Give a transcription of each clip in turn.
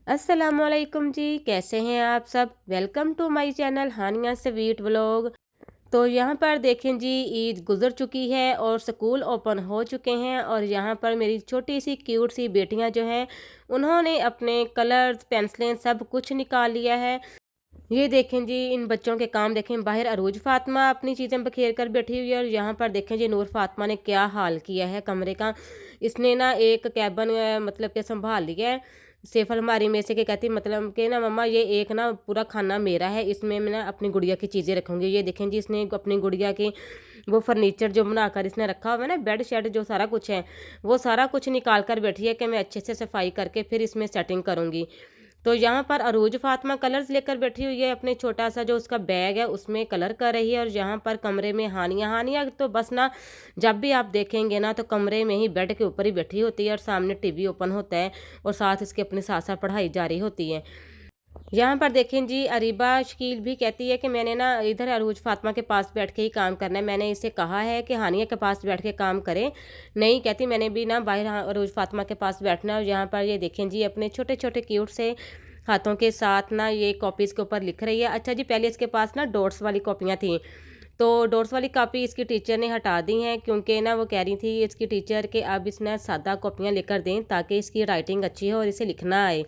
अस्सलामुअलैकुम जी, कैसे हैं आप सब। Welcome to my channel Haniya sweet vlog. तो यहाँ पर देखें जी, ईद गुज़र चुकी है और स्कूल ओपन हो चुके हैं और यहाँ पर मेरी छोटी सी क्यूट सी बेटियाँ जो हैं उन्होंने अपने कलर्स पेंसिलें सब कुछ निकाल लिया है। ये देखें जी, इन बच्चों के काम देखें। बाहर अरूज फातिमा अपनी चीज़ें बखेर कर बैठी हुई है और यहाँ पर देखें जी, नूर फातिमा ने क्या हाल किया है कमरे का। इसने ना एक कैबिन मतलब के संभाल लिया है सेफ अलमारी में से, कि कहती मतलब कि ना मम्मा ये एक ना पूरा खाना मेरा है, इसमें मैं ना अपनी गुड़िया की चीज़ें रखूँगी। ये देखें जी, इसने अपनी गुड़िया की वो फर्नीचर जो बनाकर इसने रखा हुआ है ना, बेड शेड जो सारा कुछ है, वो सारा कुछ निकाल कर बैठी है कि मैं अच्छे से सफाई करके फिर इसमें सेटिंग करूँगी। तो यहाँ पर अरूज फातिमा कलर्स लेकर बैठी हुई है, अपने छोटा सा जो उसका बैग है उसमें कलर कर रही है। और यहाँ पर कमरे में हानिया हानिया तो बस ना, जब भी आप देखेंगे ना तो कमरे में ही बेड के ऊपर ही बैठी होती है और सामने टीवी ओपन होता है और साथ इसके अपने साथ साथ पढ़ाई जारी होती है। यहाँ पर देखें जी, अरीबा शकील भी कहती है कि मैंने ना इधर अरूज फातिमा के पास बैठ के ही काम करना है। मैंने इसे कहा है कि हानिया के पास बैठ के काम करें, नहीं कहती मैंने भी ना बाहर अरूज फातिमा के पास बैठना है। और यहाँ पर ये देखें जी, अपने छोटे छोटे क्यूट से हाथों के साथ ना ये कॉपीज़ के ऊपर लिख रही है। अच्छा जी, पहले इसके पास ना डॉट्स वाली कॉपियाँ थी, तो डॉट्स वाली कॉपी इसकी टीचर ने हटा दी हैं, क्योंकि ना वो कह रही थी इसकी टीचर कि अब इसने सादा कॉपियाँ लेकर दें ताकि इसकी राइटिंग अच्छी हो और इसे लिखना आए।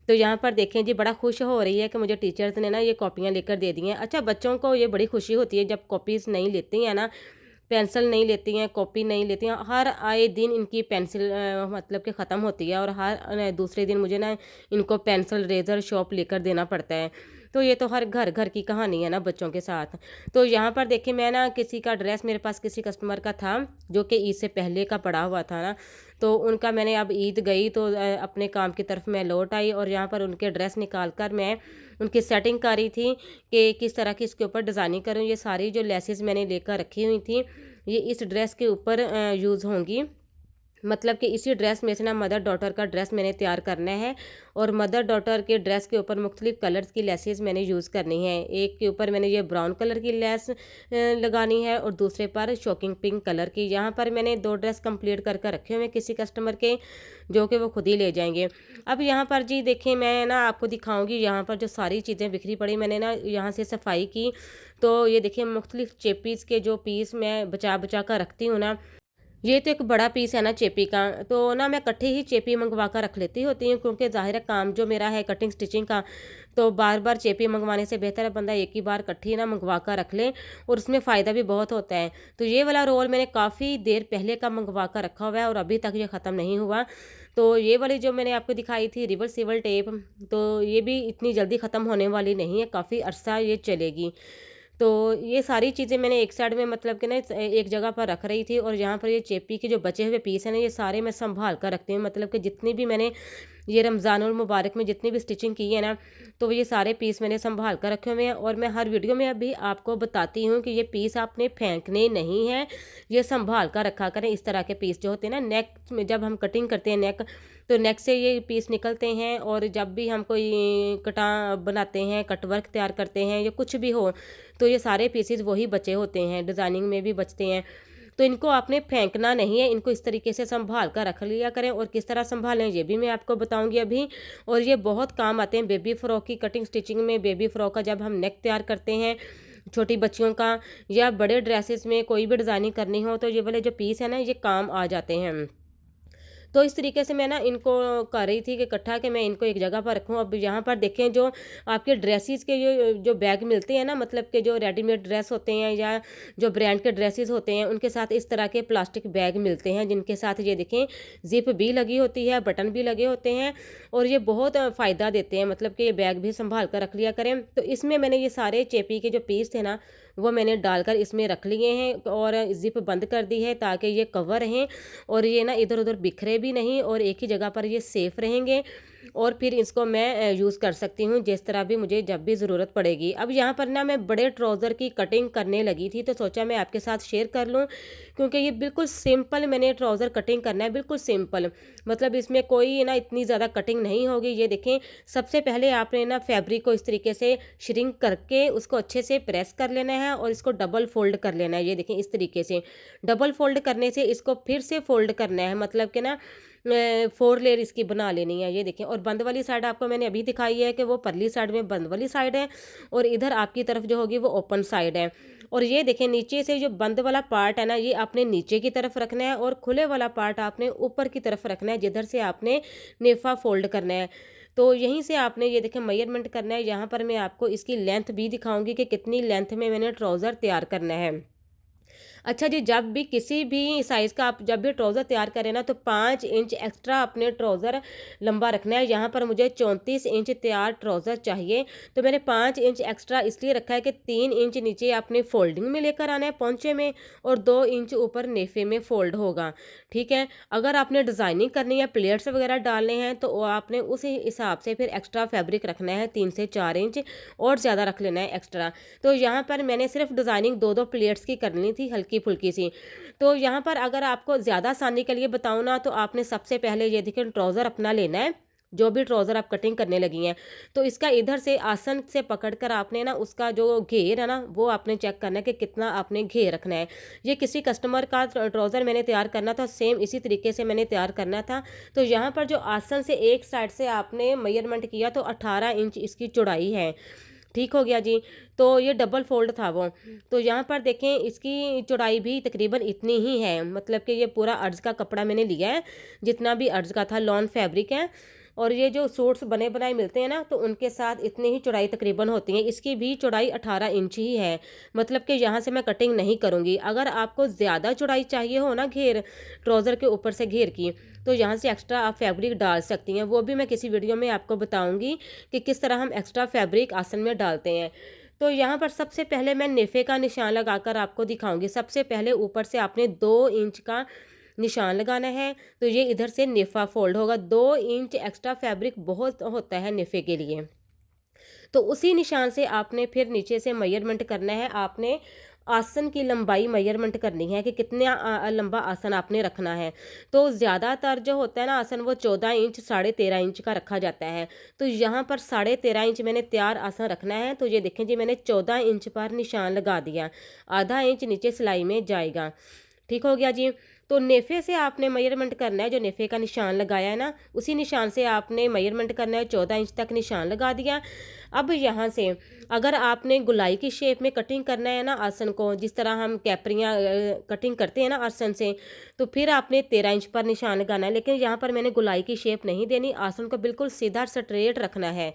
तो यहाँ पर देखें जी, बड़ा खुश हो रही है कि मुझे टीचर्स ने ना ये कॉपियाँ लेकर दे दी हैं। अच्छा, बच्चों को ये बड़ी खुशी होती है जब कॉपीज़ नहीं लेती हैं ना, पेंसिल नहीं लेती हैं, कॉपी नहीं लेती हैं। हर आए दिन इनकी पेंसिल मतलब कि ख़त्म होती है और हर दूसरे दिन मुझे ना इनको पेंसिल रेज़र शॉप लेकर देना पड़ता है। तो ये तो हर घर घर की कहानी है ना बच्चों के साथ। तो यहाँ पर देखिए, मैं ना किसी का ड्रेस मेरे पास किसी कस्टमर का था जो कि ईद से पहले का पड़ा हुआ था ना, तो उनका मैंने अब ईद गई तो अपने काम की तरफ मैं लौट आई और यहाँ पर उनके ड्रेस निकाल कर मैं उनकी सेटिंग कर रही थी कि किस तरह की इसके ऊपर डिज़ाइनिंग करूँ। ये सारी जो लेसेस मैंने लेकर रखी हुई थी, ये इस ड्रेस के ऊपर यूज़ होंगी। मतलब कि इसी ड्रेस में से ना मदर डॉटर का ड्रेस मैंने तैयार करना है और मदर डॉटर के ड्रेस के ऊपर मुख्तलिफ कलर्स की लेसेस मैंने यूज़ करनी है। एक के ऊपर मैंने ये ब्राउन कलर की लेस लगानी है और दूसरे पर शॉकिंग पिंक कलर की। यहाँ पर मैंने 2 ड्रेस कंप्लीट कर कर रखे हुए हैं किसी कस्टमर के, जो कि वो खुद ही ले जाएंगे। अब यहाँ पर जी देखिए, मैं ना आपको दिखाऊंगी यहाँ पर जो सारी चीज़ें बिखरी पड़ी, मैंने ना यहाँ से सफाई की। तो ये देखिए, मुख्तलिफ चेपीज़ के जो पीस मैं बचा बचा कर रखती हूँ ना, ये तो एक बड़ा पीस है ना चेपी का, तो ना मैं इकट्ठी ही चेपी मंगवा कर रख लेती होती हूँ, क्योंकि ज़ाहिर है काम जो मेरा है कटिंग स्टिचिंग का, तो बार बार चेपी मंगवाने से बेहतर है बंदा एक ही बार इकट्ठी ना मंगवा कर रख ले और उसमें फ़ायदा भी बहुत होता है। तो ये वाला रोल मैंने काफ़ी देर पहले का मंगवा कर रखा हुआ है और अभी तक ये ख़त्म नहीं हुआ। तो ये वाली जो मैंने आपको दिखाई थी रिवर्सिबल टेप, तो ये भी इतनी जल्दी ख़त्म होने वाली नहीं है, काफ़ी अरसा ये चलेगी। तो ये सारी चीज़ें मैंने एक साइड में मतलब कि ना एक जगह पर रख रही थी और यहाँ पर ये चेपी के जो बचे हुए पीस हैं ना, ये सारे मैं संभाल कर रखती हूँ। मतलब कि जितनी भी मैंने ये रमज़ानुल मुबारक में जितनी भी स्टिचिंग की है ना, तो ये सारे पीस मैंने संभाल कर रखे हुए हैं और मैं हर वीडियो में अभी आपको बताती हूँ कि ये पीस आपने फेंकने नहीं हैं, ये संभाल कर रखा करें। इस तरह के पीस जो होते हैं ना, नेक में जब हम कटिंग करते हैं नेक, तो नेक से ये पीस निकलते हैं और जब भी हम कोई कटा बनाते हैं, कटवर्क तैयार करते हैं या कुछ भी हो, तो ये सारे पीसेस वही बचे होते हैं, डिज़ाइनिंग में भी बचते हैं। तो इनको आपने फेंकना नहीं है, इनको इस तरीके से संभाल कर रख लिया करें। और किस तरह संभालें ये भी मैं आपको बताऊंगी अभी। और ये बहुत काम आते हैं बेबी फ़्रॉक की कटिंग स्टिचिंग में। बेबी फ़्रॉक का जब हम नेक तैयार करते हैं छोटी बच्चियों का, या बड़े ड्रेसेस में कोई भी डिज़ाइनिंग करनी हो, तो ये वाले जो पीस है ना, ये काम आ जाते हैं। तो इस तरीके से मैं ना इनको कर रही थी कि इकट्ठा कि मैं इनको एक जगह पर रखूँ। अब यहाँ पर देखें, जो आपके ड्रेसेस के जो जो बैग मिलते हैं ना, मतलब कि जो रेडीमेड ड्रेस होते हैं या जो ब्रांड के ड्रेसेस होते हैं, उनके साथ इस तरह के प्लास्टिक बैग मिलते हैं, जिनके साथ ये देखें जिप भी लगी होती है, बटन भी लगे होते हैं और ये बहुत फ़ायदा देते हैं। मतलब कि ये बैग भी संभाल कर रख लिया करें। तो इसमें मैंने ये सारे चेपी के जो पीस थे ना, वो मैंने डालकर इसमें रख लिए हैं और ज़िप बंद कर दी है ताकि ये कवर रहें और ये ना इधर उधर बिखरे भी नहीं और एक ही जगह पर ये सेफ रहेंगे। और फिर इसको मैं यूज़ कर सकती हूँ जिस तरह भी मुझे जब भी ज़रूरत पड़ेगी। अब यहाँ पर ना मैं बड़े ट्राउज़र की कटिंग करने लगी थी, तो सोचा मैं आपके साथ शेयर कर लूँ, क्योंकि ये बिल्कुल सिंपल मैंने ट्राउज़र कटिंग करना है, बिल्कुल सिंपल। मतलब इसमें कोई ना इतनी ज़्यादा कटिंग नहीं होगी। ये देखें, सबसे पहले आपने ना फैब्रिक को इस तरीके से श्रिंक करके उसको अच्छे से प्रेस कर लेना है और इसको डबल फोल्ड कर लेना है। ये देखें, इस तरीके से डबल फोल्ड करने से इसको फिर से फोल्ड करना है। मतलब कि ना 4 लेयर इसकी बना लेनी है। ये देखें, और बंद वाली साइड आपको मैंने अभी दिखाई है कि वो परली साइड में बंद वाली साइड है, और इधर आपकी तरफ जो होगी वो ओपन साइड है। और ये देखें, नीचे से जो बंद वाला पार्ट है ना, ये आपने नीचे की तरफ रखना है, और खुले वाला पार्ट आपने ऊपर की तरफ रखना है, जिधर से आपने नेफा फोल्ड करना है। तो यहीं से आपने ये देखें मेजरमेंट करना है। यहाँ पर मैं आपको इसकी लेंथ भी दिखाऊंगी कि कितनी लेंथ में मैंने ट्राउज़र तैयार करना है। अच्छा जी, जब भी किसी भी साइज़ का आप जब भी ट्राउज़र तैयार करें ना, तो 5 इंच एक्स्ट्रा अपने ट्राउज़र लंबा रखना है। यहाँ पर मुझे 34 इंच तैयार ट्राउज़र चाहिए, तो मैंने 5 इंच एक्स्ट्रा इसलिए रखा है कि 3 इंच नीचे आपने फोल्डिंग में लेकर आना है पोंचे में, और 2 इंच ऊपर नेफे में फोल्ड होगा। ठीक है, अगर आपने डिज़ाइनिंग करनी है, प्लेट्स वगैरह डालने हैं, तो आपने उसी हिसाब से फिर एक्स्ट्रा फैब्रिक रखना है, 3 से 4 इंच और ज़्यादा रख लेना है एक्स्ट्रा। तो यहाँ पर मैंने सिर्फ डिज़ाइनिंग 2-2 प्लेट्स की करनी थी, हल्की फुल्की सी। तो यहाँ पर अगर आपको ज़्यादा आसानी के लिए बताऊँ ना, तो आपने सबसे पहले ये देखिए ट्राउज़र अपना लेना है, जो भी ट्राउज़र आप कटिंग करने लगी हैं, तो इसका इधर से आसन से पकड़कर आपने ना उसका जो घेर है ना, वो आपने चेक करना है कि कितना आपने घेर रखना है। ये किसी कस्टमर का ट्राउज़र मैंने तैयार करना था, सेम इसी तरीके से मैंने तैयार करना था। तो यहाँ पर जो आसन से एक साइड से आपने मेजरमेंट किया, तो 18 इंच इसकी चौड़ाई है। ठीक हो गया जी। तो ये डबल फ़ोल्ड था वो। तो यहाँ पर देखें, इसकी चौड़ाई भी तकरीबन इतनी ही है, मतलब कि ये पूरा अर्ज़ का कपड़ा मैंने लिया है, जितना भी अर्ज़ का था, लॉन फैब्रिक है। और ये जो सूट्स बने बनाए मिलते हैं ना, तो उनके साथ इतनी ही चौड़ाई तकरीबन होती है। इसकी भी चौड़ाई 18 इंच ही है, मतलब कि यहाँ से मैं कटिंग नहीं करूँगी। अगर आपको ज़्यादा चौड़ाई चाहिए हो ना घेर, ट्राउज़र के ऊपर से घेर की, तो यहाँ से एक्स्ट्रा आप फैब्रिक डाल सकती हैं। वो भी मैं किसी वीडियो में आपको बताऊँगी कि किस तरह हम एक्स्ट्रा फैब्रिक आसन में डालते हैं। तो यहाँ पर सबसे पहले मैं नेफे का निशान लगाकर आपको दिखाऊंगी। सबसे पहले ऊपर से आपने 2 इंच का निशान लगाना है, तो ये इधर से नेफा फोल्ड होगा। 2 इंच एक्स्ट्रा फैब्रिक बहुत होता है नेफे के लिए। तो उसी निशान से आपने फिर नीचे से मेजरमेंट करना है। आपने आसन की लंबाई मेजरमेंट करनी है कि कितना लंबा आसन आपने रखना है। तो ज़्यादातर जो होता है ना आसन, वो 14 इंच 13.5 इंच का रखा जाता है। तो यहाँ पर 13.5 इंच मैंने तैयार आसन रखना है। तो ये देखें जी, मैंने 14 इंच पर निशान लगा दिया, आधा इंच नीचे सिलाई में जाएगा। ठीक हो गया जी। तो नेफे से आपने मेजरमेंट करना है, जो नेफे का निशान लगाया है ना, उसी निशान से आपने मेजरमेंट करना है। 14 इंच तक निशान लगा दिया। अब यहाँ से अगर आपने गुलाई की शेप में कटिंग करना है ना आसन को, जिस तरह हम कैपरियाँ कटिंग करते हैं ना आसन से, तो फिर आपने 13 इंच पर निशान लगाना है। लेकिन यहाँ पर मैंने गुलाई की शेप नहीं देनी, आसन को बिल्कुल सीधा स्ट्रेट रखना है,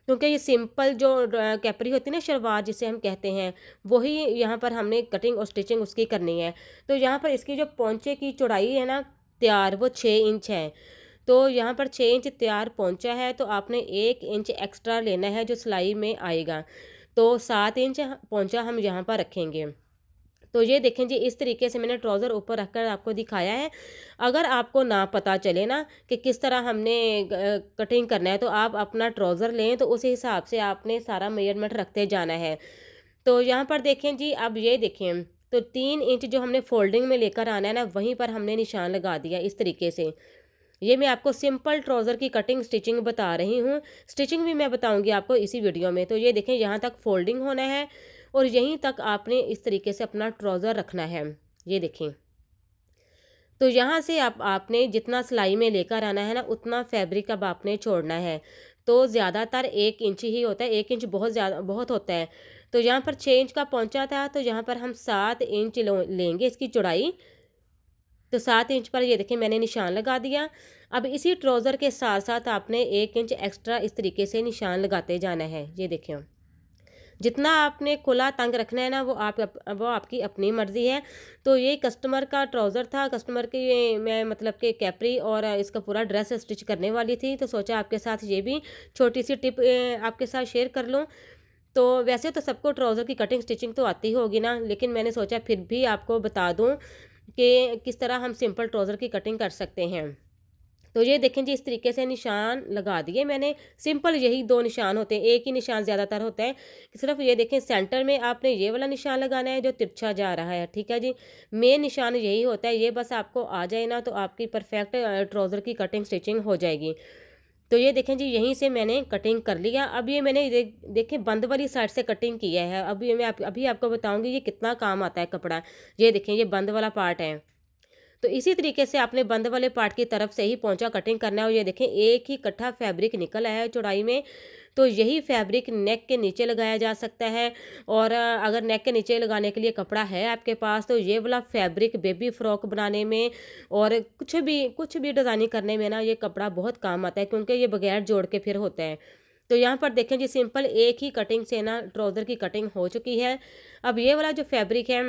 क्योंकि ये सिंपल जो कैपरी होती है ना, शलवार जिसे हम कहते हैं, वही यहाँ पर हमने कटिंग और स्टिचिंग उसकी करनी है। तो यहाँ पर इसकी जो पोंचे की चौड़ाई है ना तैयार, वो 6 इंच है। तो यहाँ पर 6 इंच तैयार पोंचा है, तो आपने 1 इंच एक्स्ट्रा लेना है जो सिलाई में आएगा। तो 7 इंच पोंचा हम यहाँ पर रखेंगे। तो ये देखें जी, इस तरीके से मैंने ट्राउज़र ऊपर रखकर आपको दिखाया है। अगर आपको ना पता चले ना कि किस तरह हमने कटिंग करना है, तो आप अपना ट्राउज़र लें, तो उस हिसाब से आपने सारा मेजरमेंट रखते जाना है। तो यहाँ पर देखें जी, अब ये देखें, तो 3 इंच जो हमने फोल्डिंग में लेकर आना है ना, वहीं पर हमने निशान लगा दिया इस तरीके से। ये मैं आपको सिंपल ट्राउज़र की कटिंग स्टिचिंग बता रही हूँ। स्टिचिंग भी मैं बताऊँगी आपको इसी वीडियो में। तो ये देखें, यहाँ तक फोल्डिंग होना है, और यहीं तक आपने इस तरीके से अपना ट्राउज़र रखना है। ये देखें। तो यहाँ से आपने जितना सिलाई में लेकर आना है ना, उतना फैब्रिक अब आपने छोड़ना है। तो ज़्यादातर 1 इंच ही होता है, 1 इंच बहुत होता है। तो यहाँ पर 6 इंच का पहुँचा था, तो यहाँ पर हम 7 इंच लेंगे इसकी चौड़ाई। तो 7 इंच पर ये देखिए मैंने निशान लगा दिया। अब इसी ट्राउज़र के साथ साथ आपने 1 इंच एक्स्ट्रा इस तरीके से निशान लगाते जाना है। ये देखिए, जितना आपने खुला तंग रखना है ना, वो आपकी अपनी मर्ज़ी है। तो ये कस्टमर का ट्राउज़र था, कस्टमर की ये मैं मतलब कि कैपरी और इसका पूरा ड्रेस स्टिच करने वाली थी। तो सोचा आपके साथ ये भी छोटी सी टिप आपके साथ शेयर कर लूँ। तो वैसे तो सबको ट्राउज़र की कटिंग स्टिचिंग तो आती होगी ना, लेकिन मैंने सोचा फिर भी आपको बता दूँ कि किस तरह हम सिंपल ट्राउज़र की कटिंग कर सकते हैं। तो ये देखें जी, इस तरीके से निशान लगा दिए मैंने। सिंपल यही 2 निशान होते हैं, एक ही निशान ज़्यादातर होता है। सिर्फ ये देखें, सेंटर में आपने ये वाला निशान लगाना है जो तिरछा जा रहा है, ठीक है जी। मेन निशान यही होता है, ये बस आपको आ जाए ना, तो आपकी परफेक्ट ट्राउज़र की कटिंग स्टिचिंग हो जाएगी। तो ये देखें जी, यहीं से मैंने कटिंग कर लिया। अब ये मैंने देखें बंद वाली साइड से कटिंग किया है। अभी मैं अभी आपको बताऊँगी ये कितना काम आता है कपड़ा। ये देखें, ये बंद वाला पार्ट है। तो इसी तरीके से आपने बंद वाले पार्ट की तरफ से ही पोंचा कटिंग करना है। और ये देखें एक ही इकट्ठा फैब्रिक निकल आया है चौड़ाई में। तो यही फैब्रिक नेक के नीचे लगाया जा सकता है। और अगर नेक के नीचे लगाने के लिए कपड़ा है आपके पास तो ये वाला फैब्रिक बेबी फ्रॉक बनाने में और कुछ भी डिज़ाइनिंग करने में ना ये कपड़ा बहुत काम आता है, क्योंकि ये बगैर जोड़ के फिर होता है। तो यहाँ पर देखें जी सिंपल एक ही कटिंग से ना ट्राउज़र की कटिंग हो चुकी है। अब ये वाला जो फैब्रिक है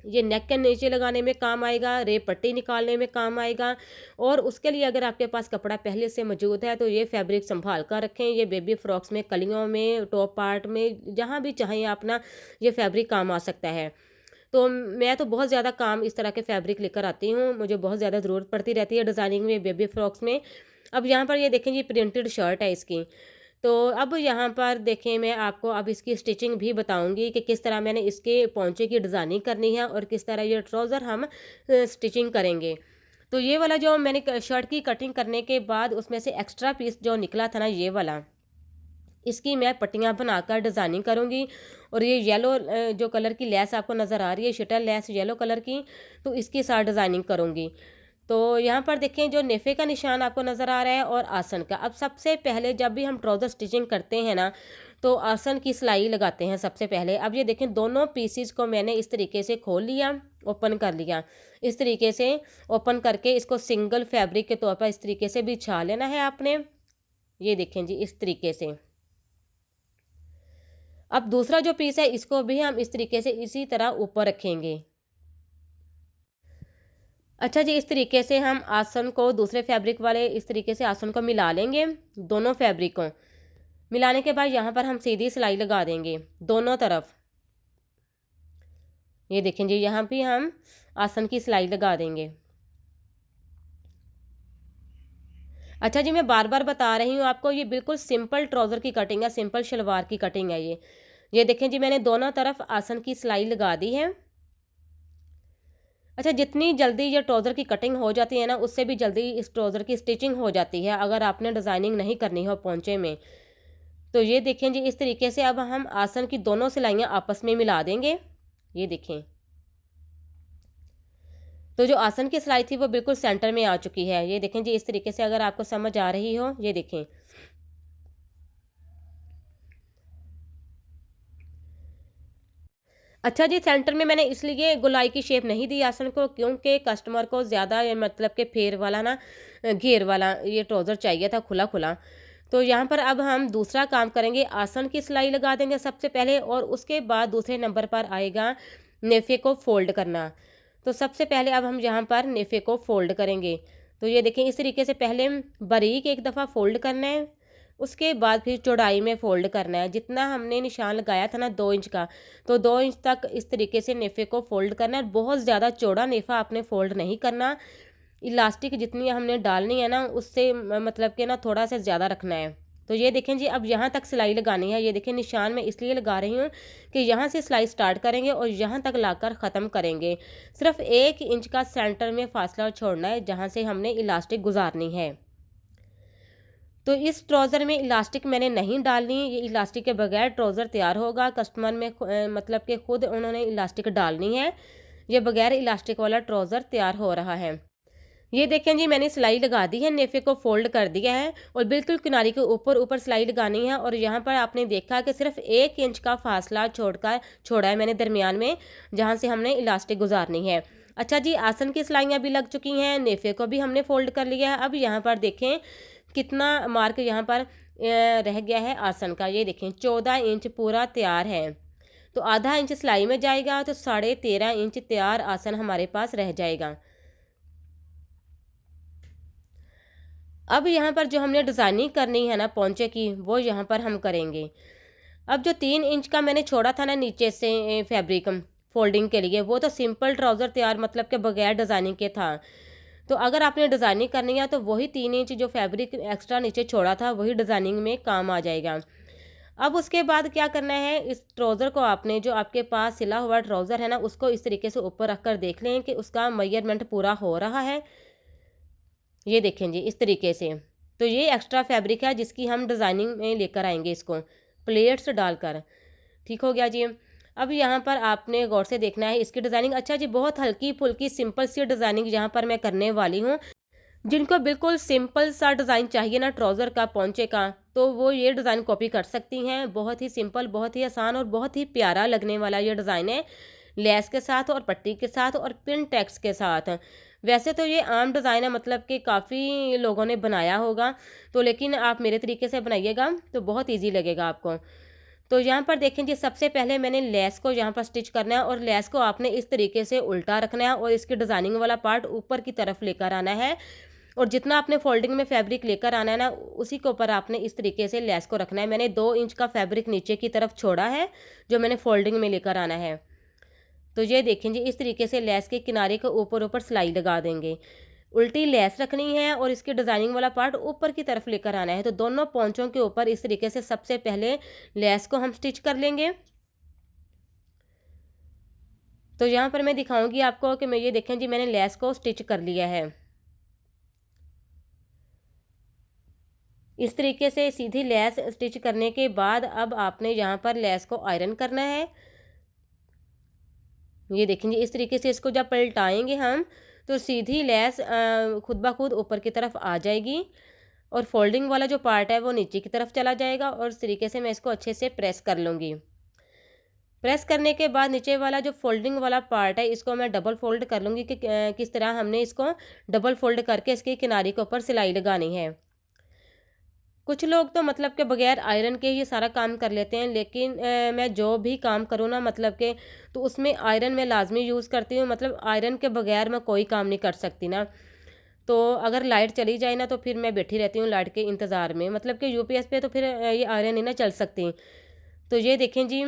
ये नेक के नीचे लगाने में काम आएगा, रेप पट्टी निकालने में काम आएगा। और उसके लिए अगर आपके पास कपड़ा पहले से मौजूद है तो ये फैब्रिक संभाल कर रखें। ये बेबी फ्रॉक्स में, कलियों में, टॉप पार्ट में, जहाँ भी चाहें अपना ये फैब्रिक काम आ सकता है। तो मैं तो बहुत ज़्यादा काम इस तरह के फैब्रिक लेकर आती हूँ, मुझे बहुत ज़्यादा ज़रूरत पड़ती रहती है डिज़ाइनिंग में, बेबी फ्रॉक्स में। अब यहाँ पर ये देखें ये प्रिंटेड शर्ट है इसकी। तो अब यहाँ पर देखें मैं आपको अब इसकी स्टिचिंग भी बताऊंगी कि किस तरह मैंने इसके पोंचे की डिज़ाइनिंग करनी है और किस तरह ये ट्राउज़र हम स्टिचिंग करेंगे। तो ये वाला जो मैंने शर्ट की कटिंग करने के बाद उसमें से एक्स्ट्रा पीस जो निकला था ना ये वाला, इसकी मैं पट्टियाँ बनाकर डिज़ाइनिंग करूँगी। और ये येलो जो कलर की लेस आपको नज़र आ रही है, शटल लेस येलो कलर की, तो इसके साथ डिज़ाइनिंग करूँगी। तो यहाँ पर देखें जो नेफे का निशान आपको नज़र आ रहा है और आसन का। अब सबसे पहले जब भी हम ट्राउज़र स्टिचिंग करते हैं ना तो आसन की सिलाई लगाते हैं सबसे पहले। अब ये देखें दोनों पीसीज को मैंने इस तरीके से खोल लिया, ओपन कर लिया। इस तरीके से ओपन करके इसको सिंगल फैब्रिक के तौर पर इस तरीके से बिछा लेना है आपने। ये देखें जी इस तरीके से। अब दूसरा जो पीस है इसको भी हम इस तरीके से इसी तरह ऊपर रखेंगे। अच्छा जी, इस तरीके से हम आसन को दूसरे फैब्रिक वाले इस तरीके से आसन को मिला लेंगे। दोनों फैब्रिक को मिलाने के बाद यहाँ पर हम सीधी सिलाई लगा देंगे दोनों तरफ। ये देखें जी यहाँ भी हम आसन की सिलाई लगा देंगे। अच्छा जी, मैं बार बार बता रही हूँ आपको, ये बिल्कुल सिंपल ट्राउज़र की कटिंग है, सिंपल शलवार की कटिंग है ये देखें जी मैंने दोनों तरफ आसन की सिलाई लगा दी है। अच्छा, जितनी जल्दी ये ट्राउज़र की कटिंग हो जाती है ना उससे भी जल्दी इस ट्राउज़र की स्टिचिंग हो जाती है अगर आपने डिज़ाइनिंग नहीं करनी हो पोंचे में। तो ये देखें जी इस तरीके से अब हम आसन की दोनों सिलाइयाँ आपस में मिला देंगे। ये देखें तो जो आसन की सिलाई थी वो बिल्कुल सेंटर में आ चुकी है। ये देखें जी इस तरीके से, अगर आपको समझ आ रही हो ये देखें। अच्छा जी, सेंटर में मैंने इसलिए गोलाई की शेप नहीं दी आसन को, क्योंकि कस्टमर को ज़्यादा मतलब के फेर वाला ना घेर वाला ये ट्राउज़र चाहिए था, खुला खुला। तो यहाँ पर अब हम दूसरा काम करेंगे, आसन की सिलाई लगा देंगे सबसे पहले और उसके बाद दूसरे नंबर पर आएगा नेफे को फोल्ड करना। तो सबसे पहले अब हम यहाँ पर नेफे को फोल्ड करेंगे। तो ये देखें इस तरीके से पहले बारीक एक दफ़ा फोल्ड करना है, उसके बाद फिर चौड़ाई में फ़ोल्ड करना है। जितना हमने निशान लगाया था ना 2 इंच का, तो 2 इंच तक इस तरीके से नेफे को फ़ोल्ड करना है। बहुत ज़्यादा चौड़ा नेफा आपने फ़ोल्ड नहीं करना। इलास्टिक जितनी हमने डालनी है ना उससे मतलब कि ना थोड़ा सा ज़्यादा रखना है। तो ये देखें जी अब यहाँ तक सिलाई लगानी है। ये देखें निशान मैं इसलिए लगा रही हूँ कि यहाँ से सिलाई स्टार्ट करेंगे और यहाँ तक लाकर ख़त्म करेंगे। सिर्फ 1 इंच का सेंटर में फासला छोड़ना है जहाँ से हमने इलास्टिक गुजारनी है। तो इस ट्राउज़र में इलास्टिक मैंने नहीं डालनी, ये इलास्टिक के बगैर ट्राउज़र तैयार होगा। कस्टमर में मतलब कि खुद उन्होंने इलास्टिक डालनी है। ये बगैर इलास्टिक वाला ट्राउज़र तैयार हो रहा है। ये देखें जी मैंने सिलाई लगा दी है, नेफे को फोल्ड कर दिया है और बिल्कुल किनारे के ऊपर ऊपर सिलाई लगानी है। और यहाँ पर आपने देखा कि सिर्फ 1 इंच का फासला छोड़ा है मैंने दरमियान में, जहाँ से हमने इलास्टिक गुजारनी है। अच्छा जी, आसन की सिलाइयाँ भी लग चुकी हैं, नेफे को भी हमने फोल्ड कर लिया है। अब यहाँ पर देखें कितना मार्क यहाँ पर रह गया है आसन का। ये देखें 14 इंच पूरा तैयार है। तो आधा इंच सिलाई में जाएगा तो 13.5 इंच तैयार आसन हमारे पास रह जाएगा। अब यहाँ पर जो हमने डिज़ाइनिंग करनी है ना पोंचे की, वो यहाँ पर हम करेंगे। अब जो 3 इंच का मैंने छोड़ा था ना नीचे से फैब्रिक फोल्डिंग के लिए, वो तो सिंपल ट्राउज़र तैयार मतलब के बगैर डिज़ाइनिंग के था। तो अगर आपने डिज़ाइनिंग करनी है तो वही 3 इंच जो फैब्रिक एक्स्ट्रा नीचे छोड़ा था वही डिज़ाइनिंग में काम आ जाएगा। अब उसके बाद क्या करना है, इस ट्राउज़र को आपने जो आपके पास सिला हुआ ट्राउज़र है ना उसको इस तरीके से ऊपर रख कर देख लें कि उसका मेजरमेंट पूरा हो रहा है। ये देखें जी इस तरीके से। तो ये एक्स्ट्रा फैब्रिक है जिसकी हम डिज़ाइनिंग में लेकर आएंगे इसको प्लेट्स डालकर। ठीक हो गया जी। अब यहाँ पर आपने गौर से देखना है इसकी डिज़ाइनिंग। अच्छा जी, बहुत हल्की फुल्की सिंपल सी डिज़ाइनिंग यहाँ पर मैं करने वाली हूँ। जिनको बिल्कुल सिंपल सा डिज़ाइन चाहिए ना ट्राउज़र का, पोंचे का, तो वो ये डिज़ाइन कॉपी कर सकती हैं। बहुत ही सिंपल, बहुत ही आसान और बहुत ही प्यारा लगने वाला ये डिज़ाइन है, लेस के साथ और पट्टी के साथ और पिन टैक्स के साथ। वैसे तो ये आम डिज़ाइन है, मतलब कि काफ़ी लोगों ने बनाया होगा, तो लेकिन आप मेरे तरीके से बनाइएगा तो बहुत ईजी लगेगा आपको। तो यहाँ पर देखें जी, सबसे पहले मैंने लेस को यहाँ पर स्टिच करना है और लेस को आपने इस तरीके से उल्टा रखना है और इसकी डिज़ाइनिंग वाला पार्ट ऊपर की तरफ लेकर आना है। और जितना आपने फोल्डिंग में फैब्रिक लेकर आना है ना, उसी के ऊपर आपने इस तरीके से लेस को रखना है। मैंने 2 इंच का फैब्रिक नीचे की तरफ छोड़ा है, जो मैंने फोल्डिंग में लेकर आना है। तो ये देखें जी, इस तरीके से लेस के किनारे के ऊपर ऊपर सिलाई लगा देंगे। उल्टी लेस रखनी है और इसकी डिज़ाइनिंग वाला पार्ट ऊपर की तरफ लेकर आना है। तो दोनों पोंचों के ऊपर इस तरीके से सबसे पहले लेस को हम स्टिच कर लेंगे। तो यहाँ पर मैं दिखाऊंगी आपको कि मैं ये देखें जी, मैंने लेस को स्टिच कर लिया है। इस तरीके से सीधी लेस स्टिच करने के बाद अब आपने यहाँ पर लेस को आयरन करना है। ये देखेंगे इस तरीके से इसको जब पलटाएंगे हम, तो सीधी लेस खुद ब खुद ऊपर की तरफ आ जाएगी और फोल्डिंग वाला जो पार्ट है वो नीचे की तरफ चला जाएगा। और इस तरीके से मैं इसको अच्छे से प्रेस कर लूँगी। प्रेस करने के बाद नीचे वाला जो फोल्डिंग वाला पार्ट है, इसको मैं डबल फोल्ड कर लूँगी कि किस तरह हमने इसको डबल फोल्ड करके इसके किनारे के ऊपर सिलाई लगानी है। कुछ लोग तो मतलब के बगैर आयरन के ये सारा काम कर लेते हैं, लेकिन मैं जो भी काम करूँ ना, मतलब के, तो उसमें आयरन मैं लाजमी यूज़ करती हूँ। मतलब आयरन के बगैर मैं कोई काम नहीं कर सकती ना। तो अगर लाइट चली जाए ना, तो फिर मैं बैठी रहती हूँ लाइट के इंतज़ार में, मतलब कि यूपीएस पे तो फिर ये आयरन नहीं ना चल सकती। तो ये देखें जी,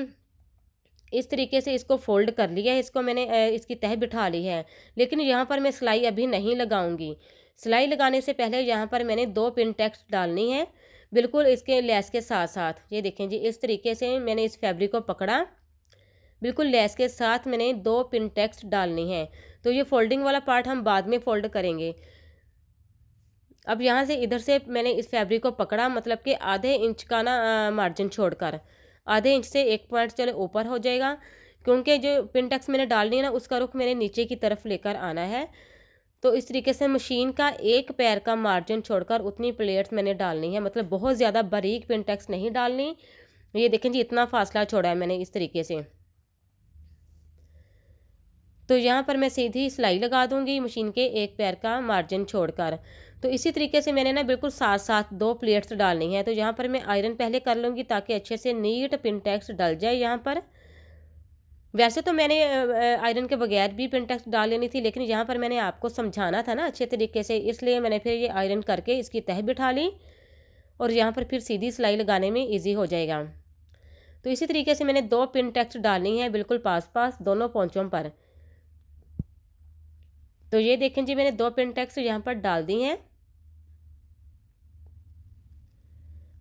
इस तरीके से इसको फोल्ड कर लिया है, इसको मैंने इसकी तह बिठा ली है। लेकिन यहाँ पर मैं सिलाई अभी नहीं लगाऊंगी। सिलाई लगाने से पहले यहाँ पर मैंने 2 पिन टेक्स्ट डालनी है, बिल्कुल इसके लेस के साथ साथ। ये देखें जी, इस तरीके से मैंने इस फैब्रिक को पकड़ा, बिल्कुल लेस के साथ मैंने 2 पिन टेक्स्ट डालनी है। तो ये फोल्डिंग वाला पार्ट हम बाद में फोल्ड करेंगे। अब यहाँ से इधर से मैंने इस फैब्रिक को पकड़ा, मतलब कि आधे इंच का ना मार्जिन छोड़कर, आधे इंच से 1 पॉइंट चलो ऊपर हो जाएगा, क्योंकि जो पिन टक्स मैंने डालनी है ना, उसका रुख मैंने नीचे की तरफ लेकर आना है। तो इस तरीके से मशीन का 1 पैर का मार्जिन छोड़कर उतनी प्लेट्स मैंने डालनी है, मतलब बहुत ज़्यादा बारीक पिन टक्स नहीं डालनी। ये देखें जी, इतना फासला छोड़ा है मैंने इस तरीके से। तो यहाँ पर मैं सीधी सिलाई लगा दूंगी मशीन के 1 पैर का मार्जिन छोड़कर। तो इसी तरीके से मैंने ना बिल्कुल साथ साथ 2 प्लेट्स डालनी है। तो यहाँ पर मैं आयरन पहले कर लूँगी ताकि अच्छे से नीट पिन टैक्स डल जाए यहाँ पर। वैसे तो मैंने आयरन के बगैर भी पिन टैक्स डाल लेनी थी, लेकिन यहाँ पर मैंने आपको समझाना था ना अच्छे तरीके से, इसलिए मैंने फिर ये आयरन करके इसकी तह बिठा ली और यहाँ पर फिर सीधी सिलाई लगाने में ईजी हो जाएगा। तो इसी तरीके से मैंने 2 पिन टैक्स डालनी है बिल्कुल पास पास दोनों पोंचों पर। तो ये देखें जी, मैंने 2 पिन टैक्स यहाँ पर डाल दी हैं।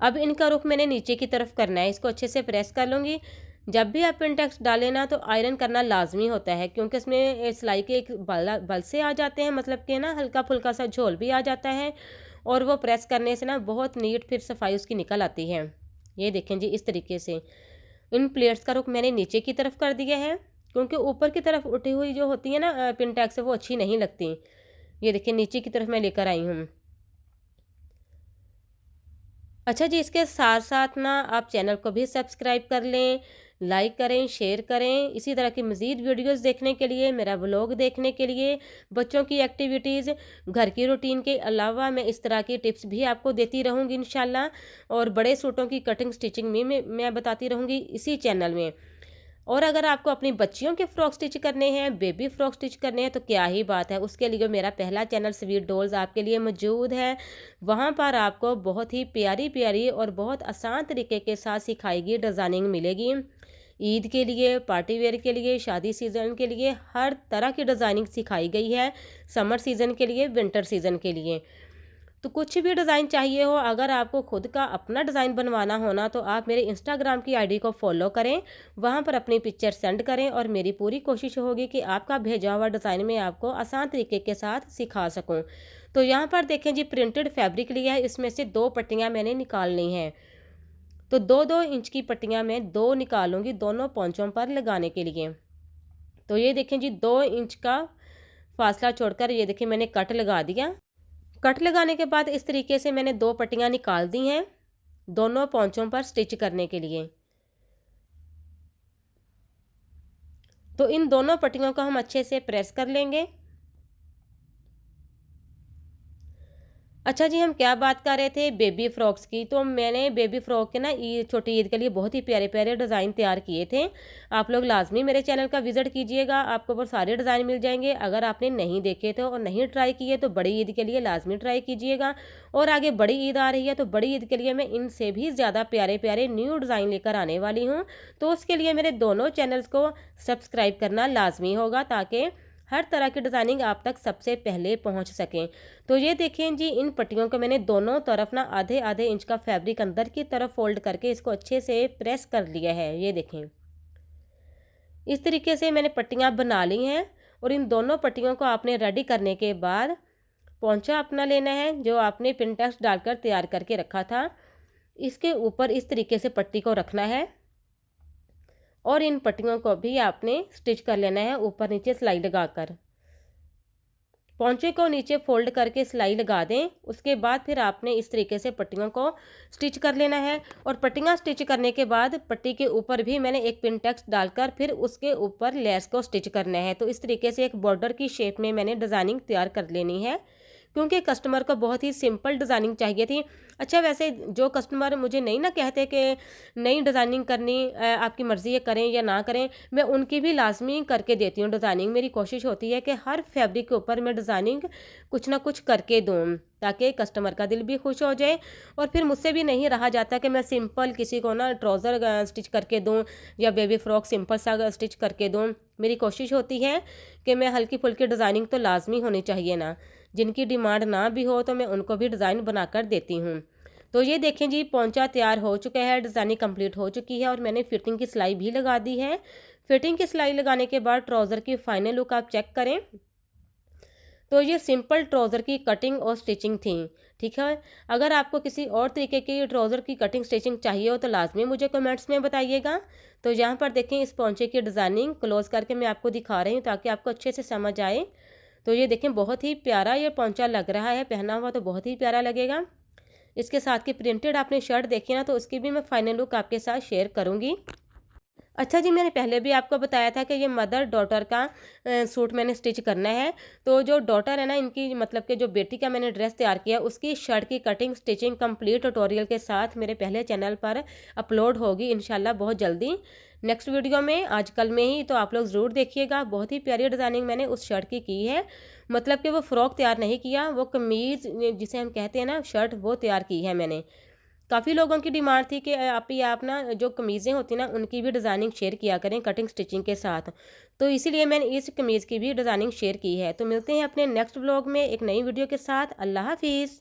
अब इनका रुख मैंने नीचे की तरफ करना है, इसको अच्छे से प्रेस कर लूँगी। जब भी आप पिन टैक्स डालें ना, तो आयरन करना लाजमी होता है, क्योंकि इसमें सिलाई के एक बल से आ जाते हैं, मतलब कि ना हल्का फुल्का सा झोल भी आ जाता है और वो प्रेस करने से ना बहुत नीट फिर सफाई उसकी निकल आती है। ये देखें जी, इस तरीके से इन प्लेट्स का रुख मैंने नीचे की तरफ कर दिया है, क्योंकि ऊपर की तरफ उठी हुई जो होती है ना पिन टैक्स, वो अच्छी नहीं लगती। ये देखिए नीचे की तरफ मैं लेकर आई हूँ। अच्छा जी, इसके साथ साथ ना आप चैनल को भी सब्सक्राइब कर लें, लाइक करें, शेयर करें। इसी तरह की मज़ीद वीडियोस देखने के लिए, मेरा व्लॉग देखने के लिए, बच्चों की एक्टिविटीज़, घर की रूटीन के अलावा मैं इस तरह की टिप्स भी आपको देती रहूँगी इंशाल्लाह। और बड़े सूटों की कटिंग स्टिचिंग में मैं बताती रहूँगी इसी चैनल में। और अगर आपको अपनी बच्चियों के फ़्रॉक स्टिच करने हैं, बेबी फ़्रॉक स्टिच करने हैं, तो क्या ही बात है, उसके लिए मेरा पहला चैनल स्वीट डॉल्स आपके लिए मौजूद है। वहाँ पर आपको बहुत ही प्यारी प्यारी और बहुत आसान तरीके के साथ सिखाई गई डिज़ाइनिंग मिलेगी। ईद के लिए, पार्टी वेयर के लिए, शादी सीज़न के लिए हर तरह की डिज़ाइनिंग सिखाई गई है। समर सीज़न के लिए, विंटर सीज़न के लिए, तो कुछ भी डिज़ाइन चाहिए हो, अगर आपको खुद का अपना डिज़ाइन बनवाना हो ना, तो आप मेरे इंस्टाग्राम की आईडी को फॉलो करें, वहाँ पर अपनी पिक्चर सेंड करें और मेरी पूरी कोशिश होगी कि आपका भेजा हुआ डिज़ाइन में आपको आसान तरीके के साथ सिखा सकूं। तो यहाँ पर देखें जी, प्रिंटेड फैब्रिक लिया है, इसमें से 2 पट्टियाँ मैंने निकालनी हैं। तो 2-2 इंच की पट्टियाँ मैं 2 निकालूंगी दोनों पोंचों पर लगाने के लिए। तो ये देखें जी 2 इंच का फासला छोड़कर ये देखिए मैंने कट लगा दिया। कट लगाने के बाद इस तरीके से मैंने 2 पट्टियाँ निकाल दी हैं दोनों पोंचों पर स्टिच करने के लिए। तो इन दोनों पट्टियों को हम अच्छे से प्रेस कर लेंगे। अच्छा जी, हम क्या बात कर रहे थे बेबी फ्रॉक्स की। तो मैंने बेबी फ्रॉक के ना छोटी ईद के लिए बहुत ही प्यारे प्यारे डिज़ाइन तैयार किए थे। आप लोग लाजमी मेरे चैनल का विज़िट कीजिएगा, आपको वो सारे डिज़ाइन मिल जाएंगे। अगर आपने नहीं देखे थे और नहीं ट्राई किए तो बड़ी ईद के लिए लाजमी ट्राई कीजिएगा। और आगे बड़ी ईद आ रही है तो बड़ी ईद के लिए मैं इनसे भी ज़्यादा प्यारे प्यारे न्यू डिज़ाइन लेकर आने वाली हूँ। तो उसके लिए मेरे दोनों चैनल्स को सब्सक्राइब करना लाजमी होगा ताकि हर तरह की डिज़ाइनिंग आप तक सबसे पहले पहुंच सकें। तो ये देखें जी, इन पट्टियों को मैंने दोनों तरफ ना आधे आधे इंच का फैब्रिक अंदर की तरफ फोल्ड करके इसको अच्छे से प्रेस कर लिया है। ये देखें इस तरीके से मैंने पट्टियां बना ली हैं। और इन दोनों पट्टियों को आपने रेडी करने के बाद पोंचा अपना लेना है जो आपने पिनटेक्स डालकर तैयार करके रखा था। इसके ऊपर इस तरीके से पट्टी को रखना है और इन पट्टियों को भी आपने स्टिच कर लेना है ऊपर नीचे सिलाई लगाकर। पोंचे को नीचे फोल्ड करके सिलाई लगा दें। उसके बाद फिर आपने इस तरीके से पट्टियों को स्टिच कर लेना है। और पट्टियां स्टिच करने के बाद पट्टी के ऊपर भी मैंने एक पिनटेक्स डालकर फिर उसके ऊपर लेस को स्टिच करना है। तो इस तरीके से एक बॉर्डर की शेप में मैंने डिज़ाइनिंग तैयार कर लेनी है क्योंकि कस्टमर को बहुत ही सिंपल डिज़ाइनिंग चाहिए थी। अच्छा, वैसे जो कस्टमर मुझे नहीं ना कहते कि नई डिज़ाइनिंग करनी, आपकी मर्ज़ी है करें या ना करें, मैं उनकी भी लाजमी करके देती हूँ डिज़ाइनिंग। मेरी कोशिश होती है कि हर फैब्रिक के ऊपर मैं डिज़ाइनिंग कुछ ना कुछ करके दूँ ताकि कस्टमर का दिल भी खुश हो जाए। और फिर मुझसे भी नहीं रहा जाता कि मैं सिंपल किसी को ना ट्राउज़र स्टिच करके दूँ या बेबी फ्रॉक सिंपल सा स्टिच करके दूँ। मेरी कोशिश होती है कि मैं हल्की फुल्की डिज़ाइनिंग तो लाजमी होनी चाहिए ना, जिनकी डिमांड ना भी हो तो मैं उनको भी डिज़ाइन बनाकर देती हूँ। तो ये देखें जी, पोंचा तैयार हो चुका है, डिज़ाइनिंग कंप्लीट हो चुकी है और मैंने फिटिंग की सिलाई भी लगा दी है। फिटिंग की सिलाई लगाने के बाद ट्राउज़र की फाइनल लुक आप चेक करें। तो ये सिंपल ट्राउज़र की कटिंग और स्टिचिंग थी। ठीक है, अगर आपको किसी और तरीके की ट्राउज़र की कटिंग स्टिचिंग चाहिए हो तो लाजमी मुझे कमेंट्स में बताइएगा। तो यहाँ पर देखें इस पोंचे की डिज़ाइनिंग क्लोज करके मैं आपको दिखा रही हूँ ताकि आपको अच्छे से समझ आए। तो ये देखें बहुत ही प्यारा ये पोंचा लग रहा है, पहना हुआ तो बहुत ही प्यारा लगेगा। इसके साथ की प्रिंटेड आपने शर्ट देखी ना, तो उसकी भी मैं फाइनल लुक आपके साथ शेयर करूँगी। अच्छा जी, मैंने पहले भी आपको बताया था कि ये मदर डॉटर का सूट मैंने स्टिच करना है। तो जो डॉटर है ना, इनकी मतलब कि जो बेटी का मैंने ड्रेस तैयार किया उसकी शर्ट की कटिंग स्टिचिंग कंप्लीट ट्यूटोरियल के साथ मेरे पहले चैनल पर अपलोड होगी इंशाल्लाह बहुत जल्दी, नेक्स्ट वीडियो में, आजकल में ही। तो आप लोग ज़रूर देखिएगा। बहुत ही प्यारी डिज़ाइनिंग मैंने उस शर्ट की है। मतलब कि वो फ़्रॉक तैयार नहीं किया, वो कमीज़ जिसे हम कहते हैं ना शर्ट, वो तैयार की है मैंने। काफ़ी लोगों की डिमांड थी कि आप ना जो कमीज़ें होती ना उनकी भी डिज़ाइनिंग शेयर किया करें कटिंग स्टिचिंग के साथ। तो इसीलिए मैंने इस कमीज़ की भी डिज़ाइनिंग शेयर की है। तो मिलते हैं अपने नेक्स्ट व्लॉग में एक नई वीडियो के साथ। अल्लाह हाफिज़।